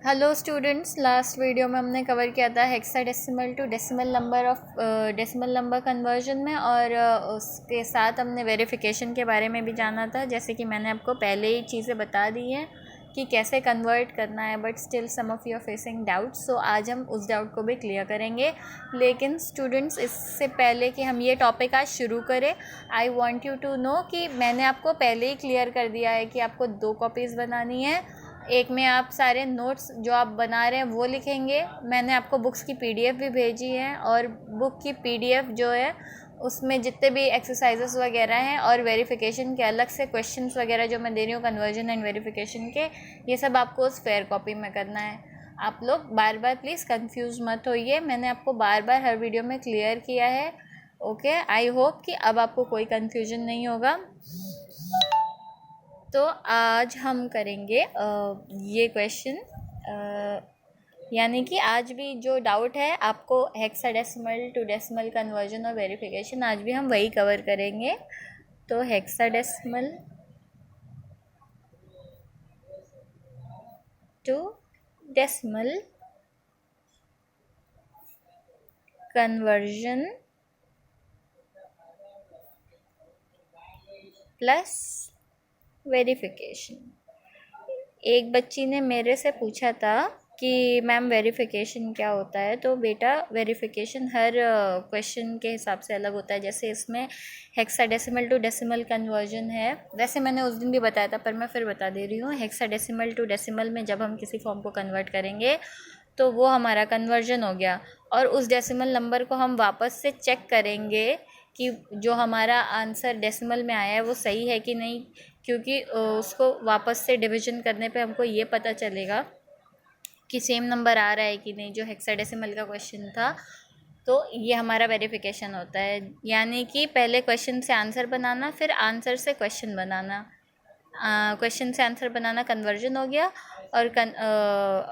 Hello students, last video में हमने cover किया था hexadecimal to decimal number conversion में, और उसके साथ हमने वेरिफिकेशन के बारे में भी जाना था। जैसे कि मैंने आपको पहले ही चीज़ें बता दी हैं कि कैसे कन्वर्ट करना है, but still some of you are facing doubts, so आज हम उस डाउट को भी क्लियर करेंगे। लेकिन स्टूडेंट्स, इससे पहले कि हम ये टॉपिक आज शुरू करें, I want you to know कि मैंने आपको पहले ही क्लियर कर दिया है कि आपको 2 कॉपीज़ बनानी है। एक में आप सारे नोट्स जो आप बना रहे हैं वो लिखेंगे। मैंने आपको बुक्स की पीडीएफ भी भेजी है, और बुक की पीडीएफ जो है उसमें जितने भी एक्सरसाइजेस वगैरह हैं और वेरिफिकेशन के अलग से क्वेश्चंस वगैरह जो मैं दे रही हूँ कन्वर्जन एंड वेरिफिकेशन के, ये सब आपको उस फेयर कॉपी में करना है। आप लोग बार बार प्लीज़ कंफ्यूज मत होइए, मैंने आपको बार बार हर वीडियो में क्लियर किया है। ओके, आई होप कि अब आपको कोई कन्फ्यूजन नहीं होगा। तो आज हम करेंगे ये क्वेश्चन, यानी कि आज भी जो डाउट है आपको हेक्साडेसिमल टू डेसिमल कन्वर्जन और वेरिफिकेशन, आज भी हम वही कवर करेंगे। तो hexadecimal to decimal conversion plus verification. एक बच्ची ने मेरे से पूछा था कि मैम वेरिफिकेशन क्या होता है। तो बेटा, वेरिफिकेशन हर क्वेश्चन के हिसाब से अलग होता है। जैसे इसमें हेक्साडेसिमल टू डेसिमल कन्वर्जन है, वैसे मैंने उस दिन भी बताया था पर मैं फिर बता दे रही हूँ। हेक्साडेसिमल टू डेसिमल में जब हम किसी फॉर्म को कन्वर्ट करेंगे तो वो हमारा कन्वर्जन हो गया, और उस डेसिमल नंबर को हम वापस से चेक करेंगे कि जो हमारा आंसर डेसिमल में आया है वो सही है कि नहीं, क्योंकि उसको वापस से डिवीजन करने पे हमको ये पता चलेगा कि सेम नंबर आ रहा है कि नहीं, जो हेक्साडेसिमल का क्वेश्चन था। तो ये हमारा वेरिफिकेशन होता है, यानी कि पहले क्वेश्चन से आंसर बनाना, फिर आंसर से क्वेश्चन बनाना। क्वेश्चन से आंसर बनाना कन्वर्जन हो गया, और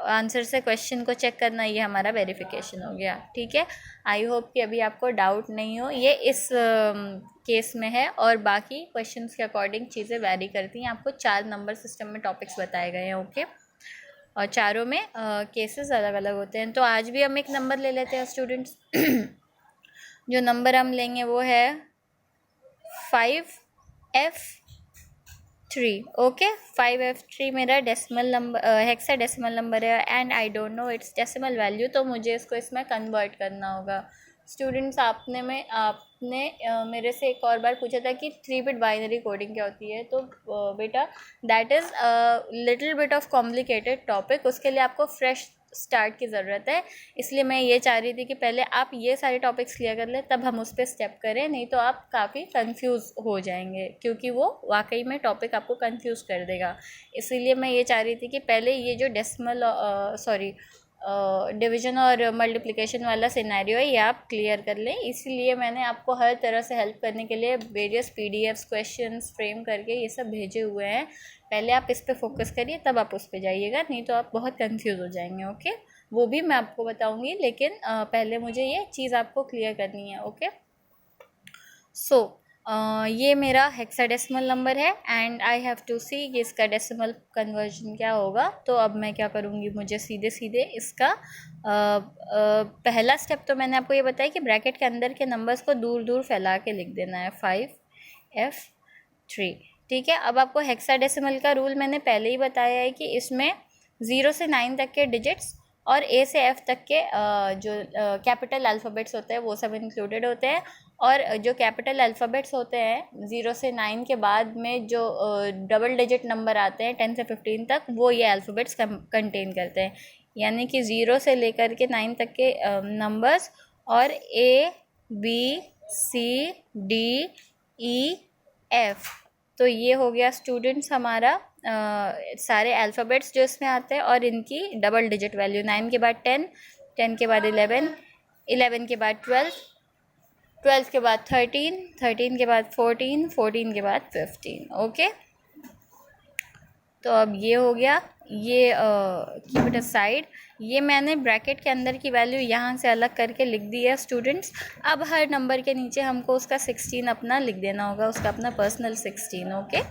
आंसर से क्वेश्चन को चेक करना ये हमारा वेरिफिकेशन हो गया। ठीक है, आई होप कि अभी आपको डाउट नहीं हो। ये इस केस में है, और बाकी क्वेश्चंस के अकॉर्डिंग चीज़ें वैरी करती हैं। आपको 4 नंबर सिस्टम में टॉपिक्स बताए गए हैं। ओके, और चारों में केसेस अलग अलग होते हैं। तो आज भी हम एक नंबर ले लेते हैं स्टूडेंट्स। जो नंबर हम लेंगे वो है 5F3। ओके, 5F3 मेरा डेसिमल नंबर, हेक्साडेसिमल नंबर है, and I don't know it's decimal value, तो मुझे इसको इसमें कन्वर्ट करना होगा। स्टूडेंट्स, आपने मेरे से एक और बार पूछा था कि 3 बिट बाइनरी कोडिंग क्या होती है। तो बेटा, that is little bit of complicated topic, उसके लिए आपको फ्रेश स्टार्ट की ज़रूरत है। इसलिए मैं ये चाह रही थी कि पहले आप ये सारे टॉपिक्स क्लियर कर लें, तब हम उस पर स्टेप करें, नहीं तो आप काफ़ी कंफ्यूज हो जाएंगे, क्योंकि वो वाकई में टॉपिक आपको कंफ्यूज कर देगा। इसीलिए मैं ये चाह रही थी कि पहले ये जो डिवीजन और मल्टीप्लिकेशन वाला सिनेरियो है ये आप क्लियर कर लें। इसीलिए मैंने आपको हर तरह से हेल्प करने के लिए वेरियस पीडीएफ्स, क्वेश्चंस फ्रेम करके ये सब भेजे हुए हैं। पहले आप इस पे फोकस करिए, तब आप उस पे जाइएगा, नहीं तो आप बहुत कंफ्यूज हो जाएंगे। ओके, वो भी मैं आपको बताऊंगी, लेकिन पहले मुझे ये चीज़ आपको क्लियर करनी है। ओके, सो ये मेरा हेक्साडेसिमल नंबर है, एंड आई हैव टू सी कि इसका डेसिमल कन्वर्जन क्या होगा। तो अब मैं क्या करूँगी, मुझे सीधे सीधे इसका पहला स्टेप तो मैंने आपको ये बताया कि ब्रैकेट के अंदर के नंबर्स को दूर दूर फैला के लिख देना है, 5F3। ठीक है, अब आपको हेक्साडेसिमल का रूल मैंने पहले ही बताया है कि इसमें 0 से 9 तक के डिजिट्स और A से F तक के जो कैपिटल अल्फ़ाबेट्स होते हैं वो सब इंक्लूडेड होते हैं। और जो कैपिटल अल्फ़ाबेट्स होते हैं 0 से 9 के बाद में जो डबल डिजिट नंबर आते हैं 10 से 15 तक, वो ये अल्फ़ाबेट्स कंटेन करते हैं। यानी कि 0 से लेकर के 9 तक के नंबर्स, और ABCDEF। तो ये हो गया स्टूडेंट्स हमारा सारे अल्फ़ाबेट्स जो इसमें आते हैं, और इनकी डबल डिजिट वैल्यू। 9 के बाद 10, 10 के बाद 11, 11 के बाद 12, 12 के बाद 13 के बाद 14, 14 के बाद 15। ओके, तो अब ये हो गया, ये कीप इट असाइड। ये मैंने ब्रैकेट के अंदर की वैल्यू यहाँ से अलग करके लिख दी है स्टूडेंट्स। अब हर नंबर के नीचे हमको उसका 16 अपना लिख देना होगा, उसका अपना पर्सनल 16। ओके,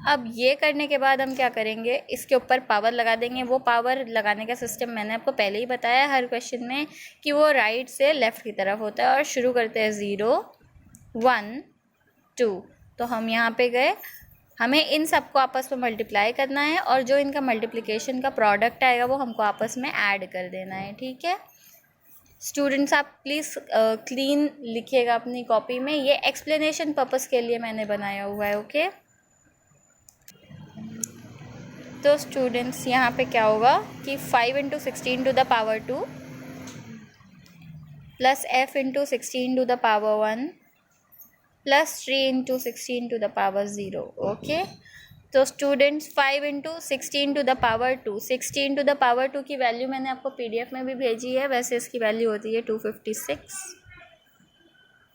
अब ये करने के बाद हम क्या करेंगे, इसके ऊपर पावर लगा देंगे। वो पावर लगाने का सिस्टम मैंने आपको पहले ही बताया हर क्वेश्चन में कि वो राइट से लेफ़्ट की तरफ होता है। और शुरू करते हैं 0 1 2। तो हम यहाँ पे गए, हमें इन सबको आपस में मल्टीप्लाई करना है और जो इनका मल्टीप्लिकेशन का प्रोडक्ट आएगा वो हमको आपस में ऐड कर देना है। ठीक है स्टूडेंट्स, आप प्लीज़ क्लीन लिखिएगा अपनी कॉपी में, ये एक्सप्लेनेशन पर्पस के लिए मैंने बनाया हुआ है। ओके तो स्टूडेंट्स यहाँ पे क्या होगा कि 5 × 16 to the power 2 plus f × 16 to the power 1 plus 3 × 16 to the power 0। Okay तो students 5 × 16 to the power 2, 16 to the power 2 की वैल्यू मैंने आपको पीडीएफ में भी भेजी है, वैसे इसकी वैल्यू होती है 256।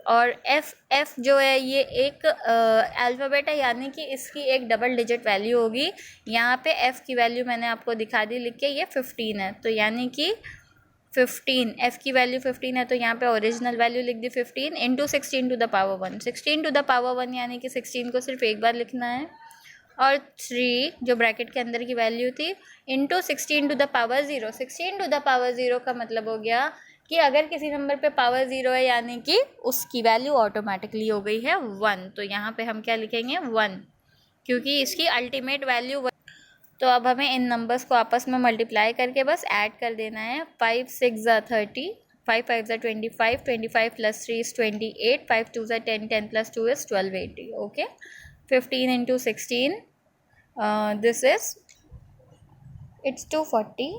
और एफ जो है ये एक अल्फ़ाबेट है, यानी कि इसकी एक डबल डिजिट वैल्यू होगी। यहाँ पे एफ़ की वैल्यू मैंने आपको दिखा दी लिख के, ये 15 है। तो यानी कि 15, एफ़ की वैल्यू 15 है, तो यहाँ पे ओरिजिनल वैल्यू लिख दी 15 × 16 to the power 1। 16 to the power 1 यानी कि 16 को सिर्फ एक बार लिखना है, और 3 जो ब्रैकेट के अंदर की वैल्यू थी into 16 to the power 0। 16 to the power 0 का मतलब हो गया कि अगर किसी नंबर पे पावर 0 है यानी कि उसकी वैल्यू ऑटोमेटिकली हो गई है 1। तो यहाँ पे हम क्या लिखेंगे 1, क्योंकि इसकी अल्टीमेट वैल्यू। तो अब हमें इन नंबर्स को आपस में मल्टीप्लाई करके बस ऐड कर देना है। 5 6 30, 5 5 25, 25 + 3 is 28, 5 2 10, 10 + 2 is 12 80। Okay 15 × 16 this is it's 240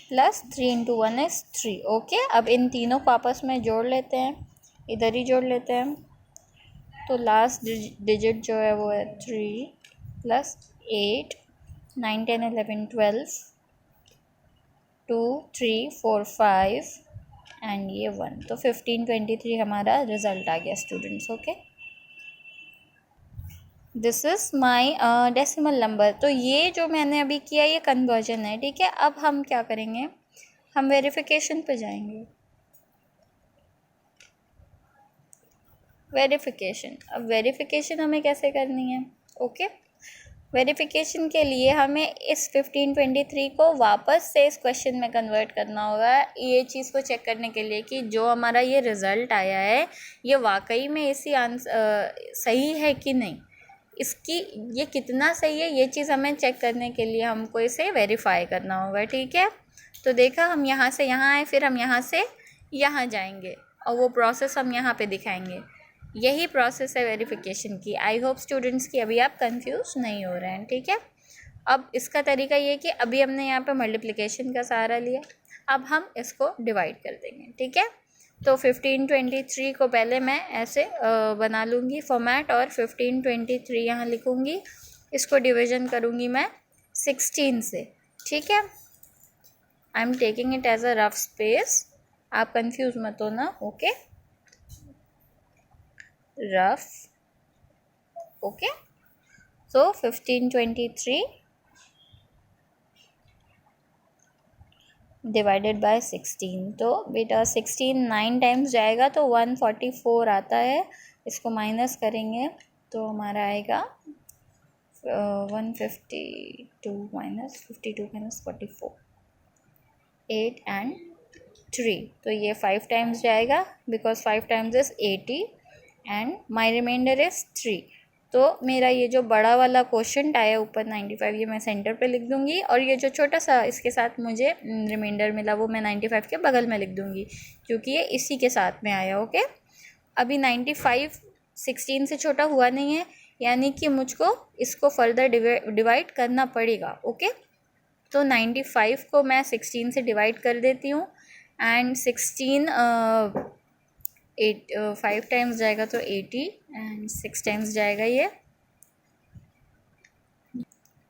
plus 3 × 1 is 3। Okay अब इन तीनों को आपस में जोड़ लेते हैं, इधर ही जोड़ लेते हैं। तो लास्ट डिजिट जो है वो है 3 प्लस 8 9 10 11 12 2 3 4 5 एंड ये 1। तो 1523 हमारा रिजल्ट आ गया students. Okay this is my decimal number. तो ये जो मैंने अभी किया ये कन्वर्जन है। ठीक है अब हम क्या करेंगे, हम वेरिफिकेशन पे जाएंगे। वेरिफिकेशन, अब वेरिफिकेशन हमें कैसे करनी है। ओके वेरिफिकेशन के लिए हमें इस 1523 को वापस से इस क्वेश्चन में कन्वर्ट करना होगा, ये चीज़ को चेक करने के लिए कि जो हमारा ये रिज़ल्ट आया है ये वाकई में इसी आंसर सही है कि नहीं, इसकी ये कितना सही है, ये चीज़ हमें चेक करने के लिए हमको इसे वेरीफाई करना होगा। ठीक है तो देखा, हम यहाँ से यहाँ आए, फिर हम यहाँ से यहाँ जाएंगे और वो प्रोसेस हम यहाँ पे दिखाएंगे। यही प्रोसेस है वेरिफिकेशन की। आई होप स्टूडेंट्स की अभी आप कंफ्यूज नहीं हो रहे हैं। ठीक है अब इसका तरीका ये कि अभी हमने यहाँ पे मल्टीप्लिकेशन का सहारा लिया, अब हम इसको डिवाइड कर देंगे। ठीक है तो 1523 को पहले मैं ऐसे बना लूँगी फॉर्मेट, और 1523 यहाँ लिखूँगी, इसको डिवीज़न करूँगी मैं 16 से। ठीक है I am taking it as a rough space, आप कंफ्यूज मत हो ना। Okay rough. Okay so 1523 divided by 16। तो बेटा 16 9 टाइम्स जाएगा तो 144 आता है, इसको माइनस करेंगे तो हमारा आएगा 152 माइनस 52 माइनस 44 8 एंड 3। तो ये 5 टाइम्स जाएगा because 5 times is 80 and my reminder is 3। तो मेरा ये जो बड़ा वाला क्वेश्चन आया ऊपर 95 ये मैं सेंटर पे लिख दूँगी, और ये जो छोटा सा इसके साथ मुझे रिमाइंडर मिला वो मैं 95 के बगल में लिख दूँगी, क्योंकि ये इसी के साथ में आया। ओके अभी 95 16 से छोटा हुआ नहीं है, यानी कि मुझको इसको फर्दर डिवाइड करना पड़ेगा। ओके तो 95 को मैं 16 से डिवाइड कर देती हूँ, एंड 16 5 टाइम्स जाएगा तो 80 एंड 6 टाइम्स जाएगा ये,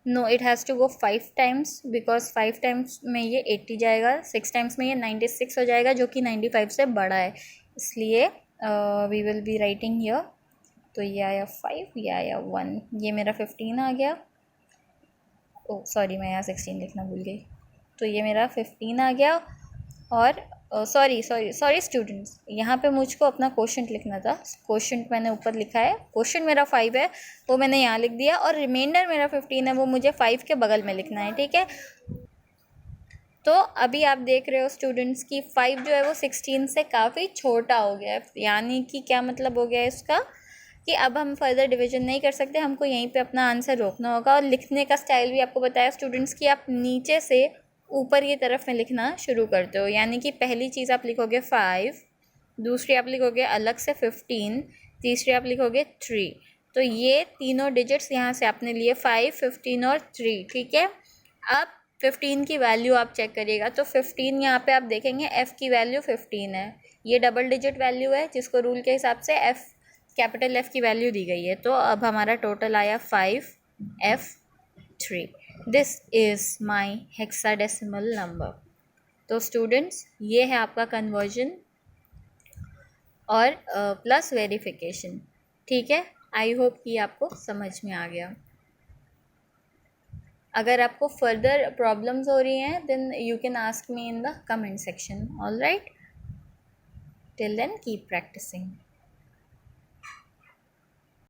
no it has to go 5 times because 5 times में ये 80 जाएगा, 6 टाइम्स में ये 96 हो जाएगा जो कि 95 से बड़ा है, इसलिए we will be writing here. तो ये आया 5, ये आया 1, ये मेरा 15 आ गया। ओ सॉरी, मैं यहाँ 16 लिखना भूल गई। तो ये मेरा 15 आ गया। और सॉरी सॉरी सॉरी स्टूडेंट्स, यहाँ पे मुझको अपना क्वोशंट लिखना था। क्वोशंट मैंने ऊपर लिखा है, क्वोशंट मेरा 5 है, वो मैंने यहाँ लिख दिया, और रिमाइंडर मेरा 15 है, वो मुझे 5 के बगल में लिखना है, ठीक है। तो अभी आप देख रहे हो स्टूडेंट्स की 5 जो है वो 16 से काफ़ी छोटा हो गया है। यानी कि क्या मतलब हो गया है इसका, कि अब हम फर्दर डिवीजन नहीं कर सकते, हमको यहीं पे अपना आंसर रोकना होगा। और लिखने का स्टाइल भी आपको बताया स्टूडेंट्स की आप नीचे से ऊपर की तरफ में लिखना शुरू करते हो। यानी कि पहली चीज़ आप लिखोगे 5, दूसरी आप लिखोगे अलग से 15, तीसरी आप लिखोगे 3। तो ये तीनों डिजिट्स यहाँ से आपने लिए 5, 15 और 3, ठीक है। अब 15 की वैल्यू आप चेक करिएगा, तो 15 यहाँ पे आप देखेंगे f की वैल्यू 15 है। ये डबल डिजिट वैल्यू है जिसको रूल के हिसाब से f कैपिटल F की वैल्यू दी गई है। तो अब हमारा टोटल आया 5F3। This is my hexadecimal number. तो स्टूडेंट्स ये है आपका कन्वर्जन और प्लस वेरिफिकेशन, ठीक है। आई होप कि आपको समझ में आ गया। अगर आपको फर्दर प्रॉब्लम्स हो रही हैं then you can ask me in the comment section. All right, till then keep practising.